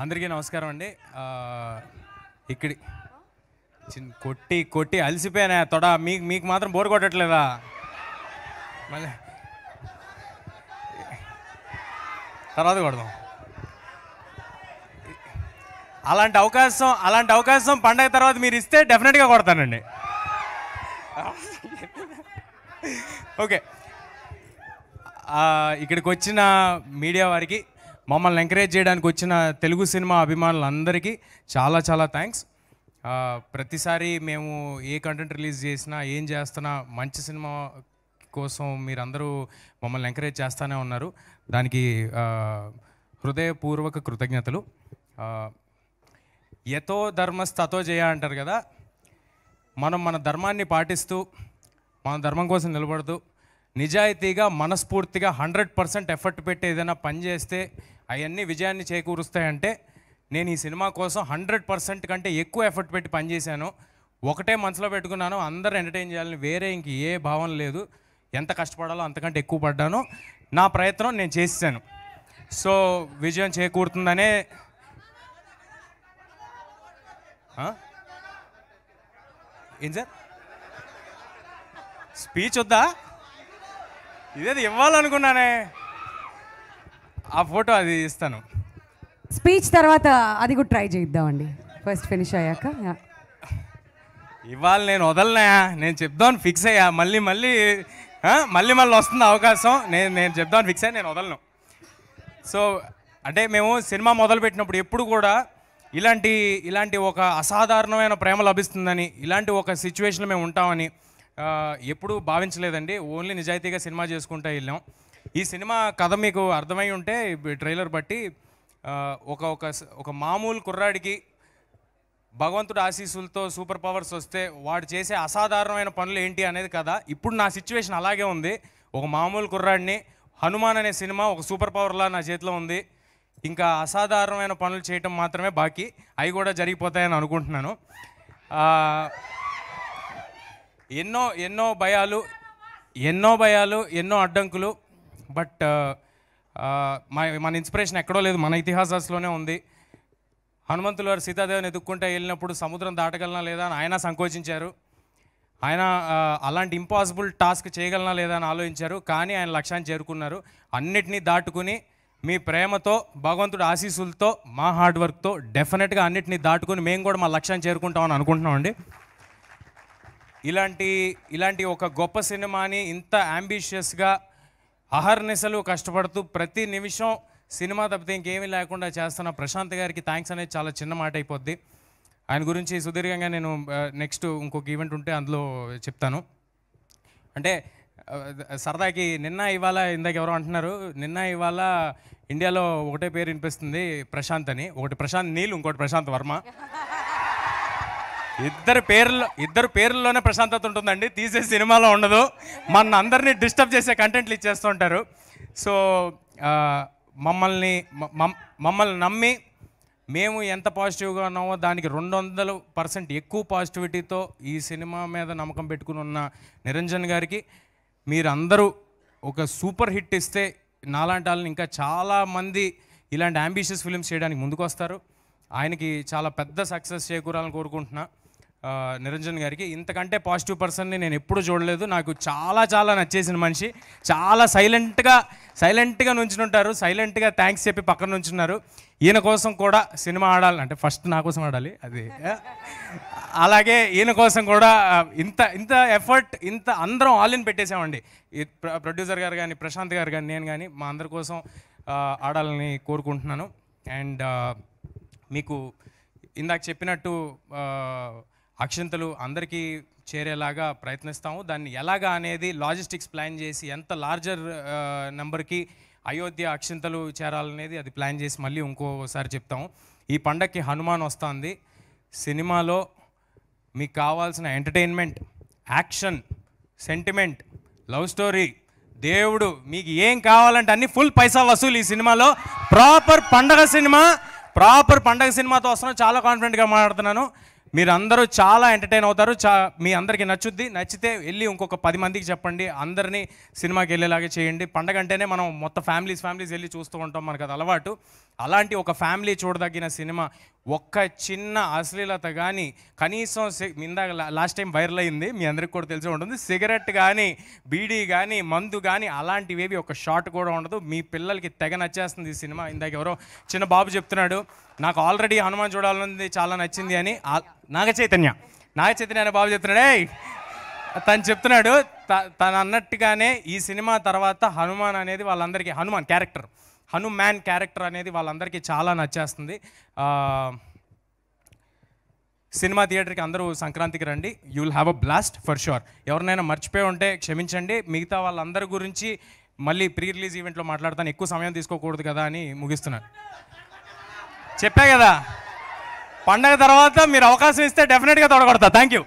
అందరికీ నమస్కారం అండి. ఇక్కడి కొట్టి కొట్టి అలసిపోయానా తొడ. మీకు మాత్రం బోర్ కొట్టట్లేదా? మళ్ళీ తర్వాత కొడదాం. అలాంటి అవకాశం పండగ తర్వాత మీరు ఇస్తే డెఫినెట్గా కొడతానండి. ఓకే, ఇక్కడికి వచ్చిన మీడియా వారికి, మమ్మల్ని ఎంకరేజ్ చేయడానికి వచ్చిన తెలుగు సినిమా అభిమానులందరికీ చాలా చాలా థ్యాంక్స్. ప్రతిసారి మేము ఏ కంటెంట్ రిలీజ్ చేసినా, ఏం చేస్తున్నా, మంచి సినిమా కోసం మీరందరూ మమ్మల్ని ఎంకరేజ్ చేస్తూనే ఉన్నారు. దానికి హృదయపూర్వక కృతజ్ఞతలు. యతో ధర్మస్తతో జయ అంటారు కదా, మనం మన ధర్మాన్ని పాటిస్తూ, మన ధర్మం కోసం నిలబడుతూ, నిజాయితీగా మనస్ఫూర్తిగా 100% ఎఫర్ట్ పెట్టి ఏదైనా పని చేస్తే అవన్నీ విజయాన్ని చేకూరుస్తాయంటే, నేను ఈ సినిమా కోసం 100% కంటే ఎక్కువ ఎఫర్ట్ పెట్టి పనిచేశాను. ఒకటే మనసులో పెట్టుకున్నాను, అందరూ ఎంటర్టైన్ చేయాలని. వేరే ఇంక ఏ భావన లేదు. ఎంత కష్టపడాలో అంతకంటే ఎక్కువ పడ్డాను. నా ప్రయత్నం నేను చేశాను. సో విజయం చేకూరుతుందనే. ఏం సార్ స్పీచ్ వద్దా? ఇదేది ఇవ్వాలనుకున్నానే, ఆ ఫోటో అది ఇస్తాను. స్పీచ్ తర్వాత అది కూడా ట్రై చేద్దామండి, ఫస్ట్ ఫినిష్ అయ్యాక. ఇవాళ నేను వదలనా, నేను చెప్దామని ఫిక్స్ అయ్యా. మళ్ళీ వస్తుంది అవకాశం. నేను చెప్దామని ఫిక్స్ అయ్యా, నేను వదలను. సో అంటే మేము సినిమా మొదలుపెట్టినప్పుడు ఎప్పుడు కూడా ఇలాంటి ఒక అసాధారణమైన ప్రేమ లభిస్తుందని, ఇలాంటి ఒక సిచ్యువేషన్లో మేము ఉంటామని ఎప్పుడూ భావించలేదండి. ఓన్లీ నిజాయితీగా సినిమా చేసుకుంటూ వెళ్ళాం. ఈ సినిమా కథ మీకు అర్థమై ఉంటే ట్రైలర్ బట్టి, ఒక మామూలు కుర్రాడికి భగవంతుడి ఆశీస్సులతో సూపర్ పవర్స్ వస్తే వాడు చేసే అసాధారణమైన పనులు ఏంటి అనేది కదా. ఇప్పుడు నా సిచ్యువేషన్ అలాగే ఉంది. ఒక మామూలు కుర్రాడిని, హనుమాన్ అనే సినిమా ఒక సూపర్ పవర్లా నా చేతిలో ఉంది. ఇంకా అసాధారణమైన పనులు చేయటం మాత్రమే బాకీ. అవి కూడా జరిగిపోతాయని అనుకుంటున్నాను. ఎన్నో భయాలు, ఎన్నో అడ్డంకులు. బట్ మన ఇన్స్పిరేషన్ ఎక్కడో లేదు, మన ఇతిహాసాల్లోనే ఉంది. హనుమంతులు వారు సీతాదేవిని ఎదుక్కుంటే వెళ్ళినప్పుడు సముద్రం దాటగలనా లేదా అని ఆయన సంకోచించారు. ఆయన అలాంటి ఇంపాసిబుల్ టాస్క్ చేయగలనా లేదా అని ఆలోచించారు. కానీ ఆయన లక్ష్యాన్ని చేరుకున్నారు. అన్నిటినీ దాటుకుని మీ ప్రేమతో, భగవంతుడి ఆశీస్సులతో, మా హార్డ్ వర్క్తో డెఫినెట్గా అన్నిటినీ దాటుకుని మేము కూడా మా లక్ష్యాన్ని చేరుకుంటామని అనుకుంటున్నామండి. ఇలాంటి ఒక గొప్ప సినిమాని ఇంత అంబిషియస్గా అహర్నిశలు కష్టపడుతూ ప్రతి నిమిషం సినిమా తప్పితే ఇంకేమీ లేకుండా చేస్తున్న ప్రశాంత్ గారికి థ్యాంక్స్ అనేది చాలా చిన్న మాట అయిపోద్ది. ఆయన గురించి సుదీర్ఘంగా నేను నెక్స్ట్ ఇంకొక ఈవెంట్ ఉంటే అందులో చెప్తాను. అంటే సరదాకి నిన్న ఇవాళ ఇందాక ఎవరో అంటున్నారు, నిన్న ఇవాళ ఇండియాలో ఒకటే పేరు వినిపిస్తుంది, ప్రశాంత్ అని. ఒకటి ప్రశాంత్ నీల్, ఇంకోటి ప్రశాంత్ వర్మ. ఇద్దరు పేర్లలోనే ప్రశాంతత ఉంటుందండి, తీసే సినిమాలో ఉండదు. మన అందరినీ డిస్టర్బ్ చేసే కంటెంట్లు ఇచ్చేస్తుంటారు. సో మమ్మల్ని నమ్మి మేము ఎంత పాజిటివ్గా ఉన్నామో దానికి 200% ఎక్కువ పాజిటివిటీతో ఈ సినిమా మీద నమ్మకం పెట్టుకుని ఉన్న నిరంజన్ గారికి, మీరందరూ ఒక సూపర్ హిట్ ఇస్తే నాలాంటి వాళ్ళని ఇంకా చాలామంది ఇలాంటి అంబిషియస్ ఫిల్మ్స్ చేయడానికి ముందుకు వస్తారు. ఆయనకి చాలా పెద్ద సక్సెస్ చేకూరాలని కోరుకుంటున్నా. నిరంజన్ గారికి ఇంతకంటే పాజిటివ్ పర్సన్ని నేను ఎప్పుడూ చూడలేదు. నాకు చాలా నచ్చేసిన మనిషి. చాలా సైలెంట్గా నుంచుంటారు, సైలెంట్గా థ్యాంక్స్ చెప్పి పక్కన నుంచున్నారు. ఈయన కోసం కూడా సినిమా ఆడాలంటే ఫస్ట్ నా కోసం ఆడాలి, అది అలాగే ఈయన కోసం కూడా ఇంత ఎఫర్ట్, అందరం ఆల్ ఇన్ పెట్టేసామండి. ప్రొడ్యూసర్ గారు కానీ, ప్రశాంత్ గారు కానీ, నేను కానీ, మా అందరి కోసం ఆడాలని కోరుకుంటున్నాను. అండ్ మీకు ఇందాక చెప్పినట్టు అక్షింతలు అందరికీ చేరేలాగా ప్రయత్నిస్తాము. దాన్ని ఎలాగా అనేది లాజిస్టిక్స్ ప్లాన్ చేసి, ఎంత లార్జర్ నెంబర్కి అయోధ్య అక్షింతలు చేరాలనేది అది ప్లాన్ చేసి మళ్ళీ ఇంకోసారి చెప్తాము. ఈ పండగకి హనుమాన్ వస్తుంది. సినిమాలో మీకు కావాల్సిన entertainment, action, sentiment, love story, దేవుడు, మీకు ఏం కావాలంటే అన్ని ఫుల్ పైసా వసూలు ఈ సినిమాలో. ప్రాపర్ పండగ సినిమాతో వస్తున్నాను. చాలా కాన్ఫిడెంట్గా మాట్లాడుతున్నాను. మీరందరూ చాలా ఎంటర్టైన్ అవుతారు. మీ అందరికీ నచ్చుద్ది. నచ్చితే వెళ్ళి ఇంకొక 10 మందికి చెప్పండి. అందరినీ సినిమాకి వెళ్ళేలాగే చేయండి. పండగ అంటేనే మనం మొత్తం ఫ్యామిలీస్ వెళ్ళి చూస్తూ ఉంటాం, మనకు అది అలవాటు. అలాంటి ఒక ఫ్యామిలీ చూడదగిన సినిమా. ఒక్క చిన్న అశ్లీలత కానీ, కనీసం ఇందాక లాస్ట్ టైం వైరల్ అయింది, మీ అందరికి కూడా తెలిసి ఉంటుంది, సిగరెట్ కానీ, బీడీ కానీ, మందు కానీ అలాంటివేవి ఒక షాట్ కూడా ఉండదు. మీ పిల్లలకి తెగ నచ్చేస్తుంది ఈ సినిమా. ఇందాక ఎవరో చిన్న బాబు చెప్తున్నాడు, నాకు ఆల్రెడీ హనుమాన్ చూడాలన్నది చాలా నచ్చింది అని. నాగ చైతన్య అనే బాబు చెప్తున్నాడే, తను చెప్తున్నాడు. తను అన్నట్టుగానే ఈ సినిమా తర్వాత హనుమాన్ అనేది వాళ్ళందరికీ, హనుమాన్ క్యారెక్టర్ అనేది వాళ్ళందరికీ చాలా నచ్చేస్తుంది. సినిమా థియేటర్కి అందరూ సంక్రాంతికి రండి. You will have a blast for sure. ఎవరినైనా మర్చిపోయి ఉంటే క్షమించండి. మిగతా వాళ్ళందరి గురించి మళ్ళీ ప్రీ రిలీజ్ ఈవెంట్లో మాట్లాడతాను. ఎక్కువ సమయం తీసుకోకూడదు కదా అని ముగిస్తున్నాను. చెప్పా కదా, పండగ తర్వాత మీరు అవకాశం ఇస్తే డెఫినెట్గా తొడగొడతా. Thank you.